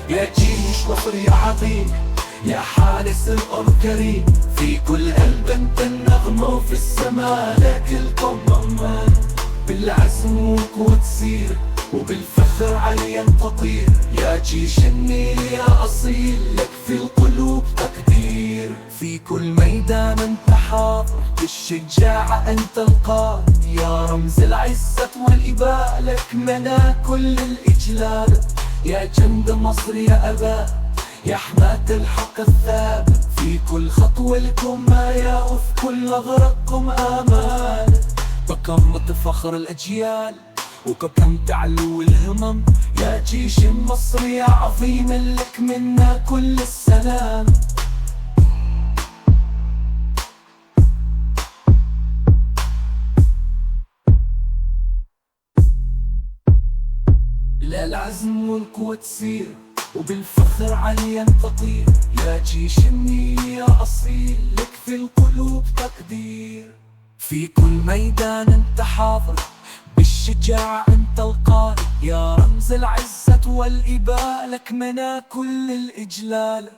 يا جيش مصري عظيم، يا حارس الأرض كريم، في كل قلب انت النغمة وفي السماء لك القمة. بالعزم والقوة تسير وبالفخر عليا تطير، يا جيش النيل يا أصيل لك في القلوب تقدير. في كل ميدان انت حاضر، بالشجاعة انت القائد، يا رمز العزة والإباء لك منا كل الإجلال. يا جند مصر يا أباء، يا حماة الحق الثابت، في كل خطوة لكم آية وفي كل غرقكم آمال. بكم فخر الأجيال وبكم تعلو الهمم، يا جيش مصري يا عظيم لك منا كل السلام. لا العزم والقوة تسير وبالفخر عليا تطير، يا جيش النيل يا أصيل لك في القلوب تقدير. في كل ميدان انت حاضر، بالشجاعة انت القائد، يا رمز العزة والإباء لك منا كل الإجلال.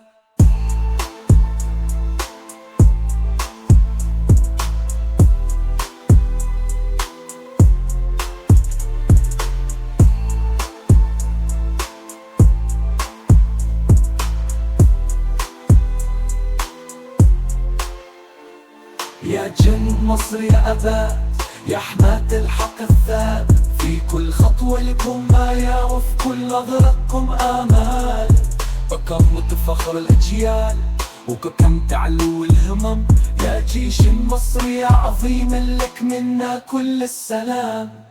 يا جند مصر يا أباء، يا حماة الحق الثابت، في كل خطوة لكم آية وفي كل غرقكم آمال. بكم تفخر الأجيال وبكم تعلو الهمم، يا جيش مصري يا عظيم لك منا كل السلام.